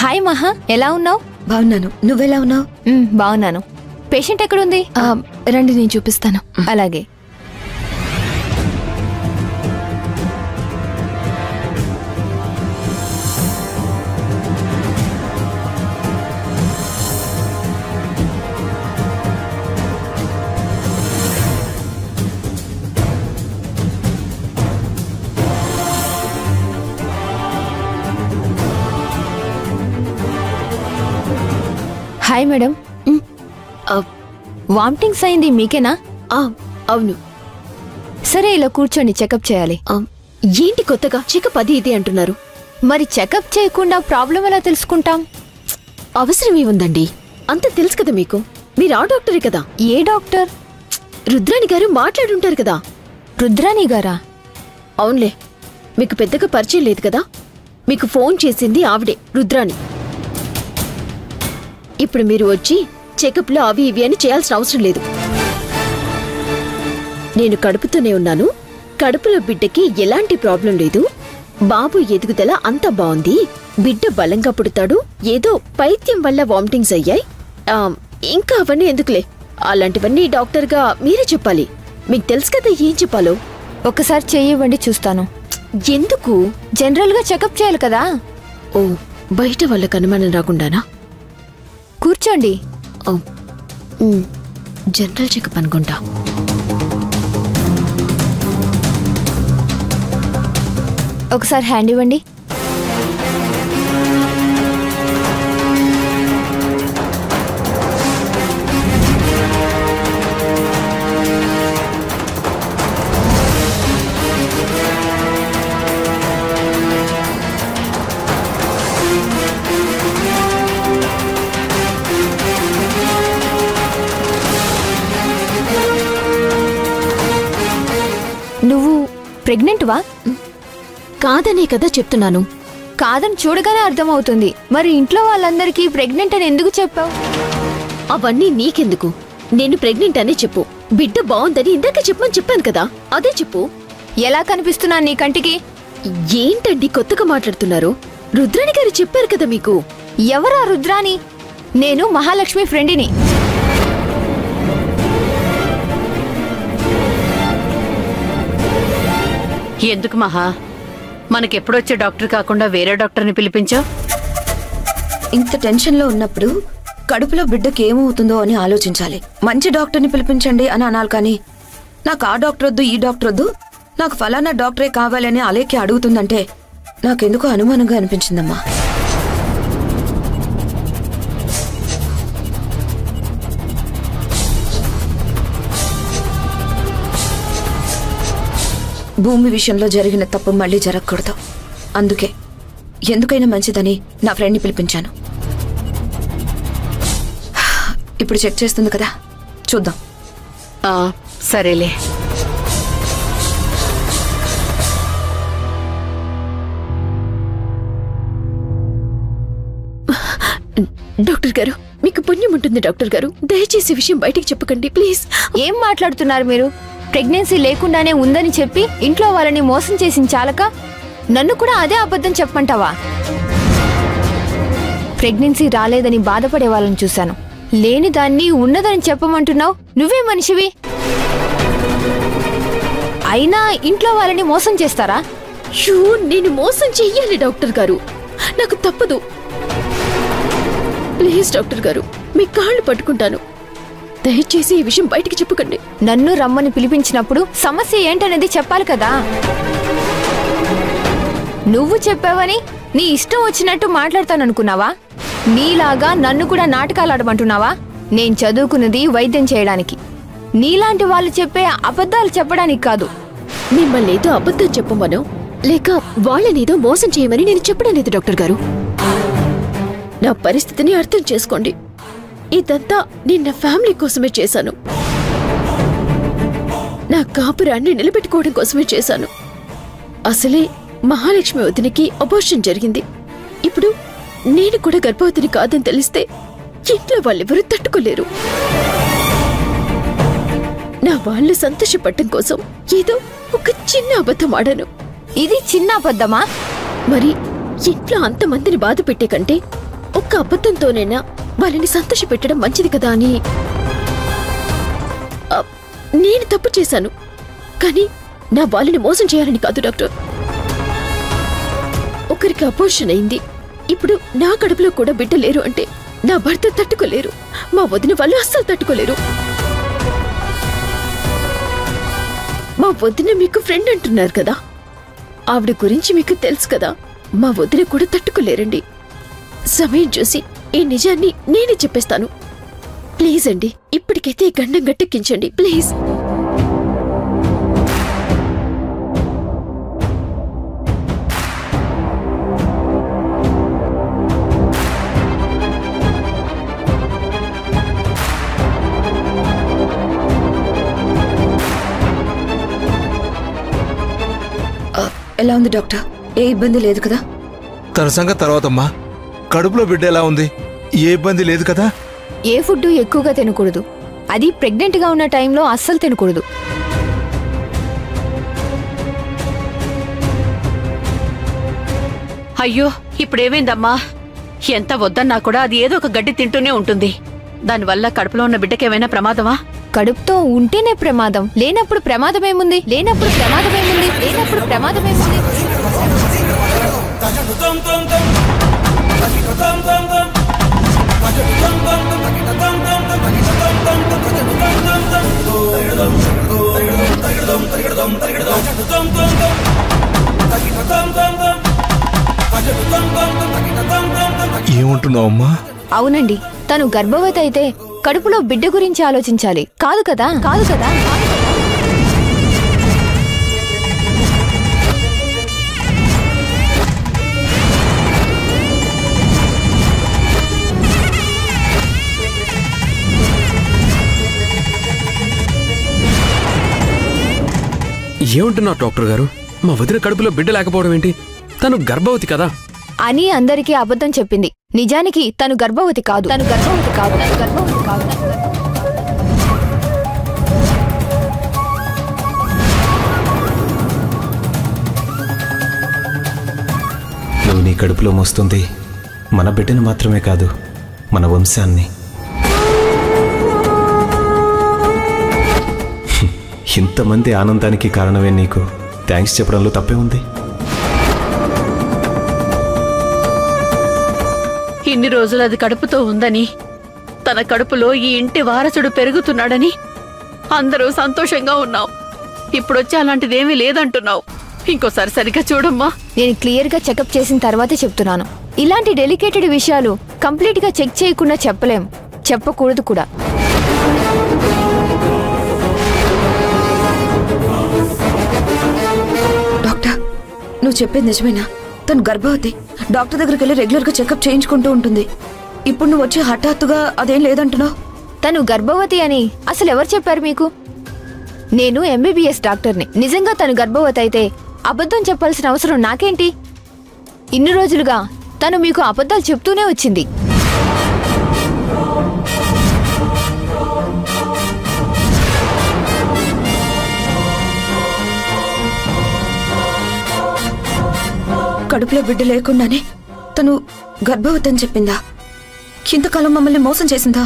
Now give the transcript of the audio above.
Hi మహా, ఎలా ఉన్నావు? బాగున్నాను, నువ్వెలా ఉన్నావు? బాగున్నాను. పేషెంట్ ఎక్కడుంది? రండి, నేను చూపిస్తాను. అలాగే. Hi madam. వామిటింగ్స్ అయింది మీకేనా? అవును. సరే, ఇలా కూర్చోండి, చెకప్ చేయాలి. ఏంటి కొత్తగా చెకప్ అది ఇది అంటున్నారు? మరి చెకప్ చేయకుండా ప్రాబ్లం ఎలా తెలుసుకుంటాం? అవసరం ఏముందండి, అంత తెలుసు కదా మీకు. మీరు ఆ డాక్టరే కదా? ఏ డాక్టర్? రుద్రాణి గారు మాట్లాడుంటారు కదా. రుద్రాణి గారా? అవునులే, మీకు పెద్దగా పరిచయం లేదు కదా. మీకు ఫోన్ చేసింది ఆవిడే, రుద్రాణి. ఇప్పుడు మీరు వచ్చి చెకప్లో అవి ఇవి అని చేయాల్సిన అవసరం లేదు. నేను కడుపుతోనే ఉన్నాను, కడుపులో బిడ్డకి ఎలాంటి ప్రాబ్లం లేదు, బాబు ఎదుగుదల అంతా బాగుంది, బిడ్డ బలంగా పుడతాడు, ఏదో పైత్యం వల్ల వామిటింగ్స్ అయ్యాయి, ఇంకా అవన్నీ ఎందుకులే, అలాంటివన్నీ డాక్టర్గా మీరే చెప్పాలి. మీకు తెలుసు కదా ఏం చెప్పాలో. ఒకసారి చెయ్యివ్వండి, చూస్తాను. ఎందుకు? జనరల్గా చెకప్ చేయాలి కదా. ఓ, బయట వాళ్ళకి అనుమానం రాకుండానా? కూర్చోండి. జనరల్ చెకప్ అనుకుంటా. ఒకసారి హ్యాండ్ ఇవ్వండి. నువ్వు ప్రెగ్నెంట్వా? కాదనే కదా చెప్తున్నాను. కాదని చూడగానే అర్థమవుతుంది. మరి ఇంట్లో వాళ్ళందరికీ ప్రెగ్నెంట్ అని ఎందుకు చెప్పావు? అవన్నీ నీకెందుకు, నేను ప్రెగ్నెంట్ అనే చెప్పు. బిడ్డ బాగుందని ఇందాక చెప్పమని చెప్పాను కదా, అదే చెప్పు. ఎలా కనిపిస్తున్నా నీ కంటికి? ఏంటండి కొత్తగా మాట్లాడుతున్నారు? రుద్రాణి గారు చెప్పారు కదా మీకు. ఎవరా రుద్రాణి? నేను మహాలక్ష్మి ఫ్రెండిని. ఎందుకు మహా, మనకెప్పుడొచ్చే డాక్టర్ కాకుండా వేరే డాక్టర్ని పిలిపించావు? ఇంత టెన్షన్లో ఉన్నప్పుడు కడుపులో బిడ్డకి ఏమవుతుందో అని ఆలోచించాలి. మంచి డాక్టర్ని పిలిపించండి అని అనాలి, కానీ నాకు ఆ డాక్టర్ వద్దు, ఈ డాక్టర్ వద్దు, నాకు ఫలానా డాక్టరే కావాలని అలేకి అడుగుతుందంటే నాకెందుకో అనుమానంగా అనిపించిందమ్మా. భూమి విషయంలో జరిగిన తప్పు మళ్ళీ జరగకూడదు. అందుకే ఎందుకైనా మంచిదని నా ఫ్రెండ్ని పిలిపించాను. ఇప్పుడు చెక్ చేస్తుంది కదా, చూద్దాం. సరేలే. డాక్టర్ గారు, మీకు పుణ్యం ఉంటుంది డాక్టర్ గారు, దయచేసి విషయం బయటికి చెప్పకండి ప్లీజ్. ఏం మాట్లాడుతున్నారు మీరు? ప్రెగ్నెన్సీ లేకుండానే ఉందని చెప్పి ఇంట్లో వాళ్ళని మోసం చేసిన చాలక నన్ను కూడా అదే అబద్ధం చెప్పమంటావా? ప్రెగ్నెన్సీ రాలేదని బాధపడే వాళ్ళని చూశాను, లేని దాన్ని ఉన్నదని చెప్పమంటున్నావు. నువ్వే మనిషివి. అయినా ఇంట్లో వాళ్ళని మోసం చేస్తారా? నేను మోసం చెయ్యాలి డాక్టర్ గారు, నాకు తప్పదు. ప్లీజ్ డాక్టర్ గారు, మీ కాళ్ళు పట్టుకుంటాను, దయచేసి ఈ విషయం బయటికి చెప్పకండి. నన్ను రమ్మని పిలిపించినప్పుడు సమస్య ఏంటనేది చెప్పాలి కదా. నువ్వు చెప్పావని నీ ఇష్టం వచ్చినట్టు మాట్లాడతాననుకున్నావా? నీలాగా నన్ను కూడా నాటకాలు ఆడమంటున్నావా? నేను చదువుకున్నది వైద్యం చేయడానికి, నీలాంటి వాళ్ళు చెప్పే అబద్ధాలు చెప్పడానికి కాదు. మిమ్మల్ని ఏదో అబద్ధం చెప్పమనో లేక వాళ్ళనేదో మోసం చేయమని నేను చెప్పడం లేదు డాక్టర్ గారు. నా పరిస్థితిని అర్థం చేసుకోండి. ఇదంతా నేను నా ఫ్యామిలీ కోసమే చేశాను, నా కాపురాన్ని నిలబెట్టుకోవడం కోసమే చేశాను. అసలే మహాలక్ష్మి వదినికి అబార్షన్ జరిగింది. ఇప్పుడు నేను కూడా గర్భవతిని కాదని తెలిస్తే ఇంట్లో వాళ్ళెవరూ తట్టుకోలేరు. నా వాళ్ళు సంతోషపడటం కోసం ఏదో ఒక చిన్న అబద్ధం ఆడాను. ఇది చిన్న అబద్ధమా? మరి ఇంట్లో అంతమందిని బాధ పెట్టే కంటే ఒక్క అబద్ధంతోనైనా వాళ్ళని సంతోషపెట్టడం మంచిది కదా అని. నేను తప్పు చేశాను, కానీ నా వాళ్ళని మోసం చేయాలని కాదు డాక్టర్. ఒకరికి అపోర్షన్ అయింది, ఇప్పుడు నా కడుపులో కూడా బిడ్డ లేరు అంటే నా భర్త తట్టుకోలేరు, మా వదిన వాళ్ళు అస్సలు తట్టుకోలేరు. మా వదిన మీకు ఫ్రెండ్ అంటున్నారు కదా, ఆవిడ గురించి మీకు తెలుసు కదా, మా వదిన కూడా తట్టుకోలేరండి. సమయం చూసి ఈ నిజాన్ని నేనే చెప్పేస్తాను. ప్లీజ్ అండి, ఇప్పటికైతే ఈ గండం గట్టెక్కించండి ప్లీజ్. ఎలా ఉంది డాక్టర్? ఏ ఇబ్బంది లేదు కదా? తన సంగతి తర్వాతమ్మా. కడుపులో బిడ్డ ఎలా ఉంది? ఏ ఇబ్బంది లేదు కదా? ఏ ఫుడ్ ఎక్కువగా తినకూడదు, అది ప్రెగ్నెంట్ గా ఉన్న టైంలో అస్సలు తినకూడదు. అయ్యో, ఇప్పుడేమైందమ్మా? ఎంత వద్దన్నా కూడా అది ఏదో ఒక గడ్డి తింటూనే ఉంటుంది. దానివల్ల కడుపులో ఉన్న బిడ్డకేమైనా ప్రమాదమా? కడుపుతో ఉంటేనే ప్రమాదం, లేనప్పుడు ప్రమాదమేముంది? లేనప్పుడు ప్రమాదమేముంది? లేనప్పుడు ప్రమాదమేముంది? ఏమంటున్నావమ్మా? అవునండి, తను గర్భవతి అయితే కడుపులో బిడ్డ గురించి ఆలోచించాలి, కాదు కదా? కాదు కదా? ఏమంటున్నావు డాక్టర్ గారు? మా వదిన కడుపులో బిడ్డ లేకపోవడం ఏంటి? తను గర్భవతి కదా అని అందరికీ అబద్ధం చెప్పింది. నిజానికి తను గర్భవతి కాదు, తను గర్భవతి కాదు, తను గర్భవతి కాదు. నువ్వు నీ కడుపులో మోస్తుంది మన బిడ్డను మాత్రమే కాదు, మన వంశాన్ని. ఇంతమంది ఆనందానికి కారణమే నీకు థ్యాంక్స్ చెప్పడంలో తప్పే ఉంది. ఇన్ని రోజులు అది కడుపుతో ఉందని, తన కడుపులో ఈ ఇంటి వారసుడు పెరుగుతున్నాడని అందరూ సంతోషంగా ఉన్నావు. ఇప్పుడొచ్చి అలాంటిదేమీ లేదంటున్నావు. ఇంకోసారి సరిగ్గా చూడమ్మా. నేను క్లియర్ గా చెకప్ చేసిన తర్వాతే చెప్తున్నాను. ఇలాంటి డెలికేటెడ్ విషయాలు కంప్లీట్ గా చెక్ చేయకుండా చెప్పలేం, చెప్పకూడదు కూడా. డాక్టర్, నువ్వు చెప్పేది నిజమేనా? తను గర్భవతి, డాక్టర్ దగ్గరికి వెళ్ళి రెగ్యులర్ గా చెకప్ చేయించుకుంటూ ఉంటుంది. ఇప్పుడు నువ్వు వచ్చి హఠాత్తుగా అదేం లేదంటున్నావు. తను గర్భవతి అని అసలు ఎవరు చెప్పారు మీకు? నేను ఎంబీబీఎస్ డాక్టర్ని. నిజంగా తను గర్భవతి అయితే అబద్ధం చెప్పాల్సిన అవసరం నాకేంటి? ఇన్ని రోజులుగా తను మీకు అబద్ధాలు చెప్తూనే వచ్చింది. కడుపులో బిడ్డ లేకుండానే తను గర్భవతి అని చెప్పిందా? ఇంతకాలం మమ్మల్ని మోసం చేసిందా?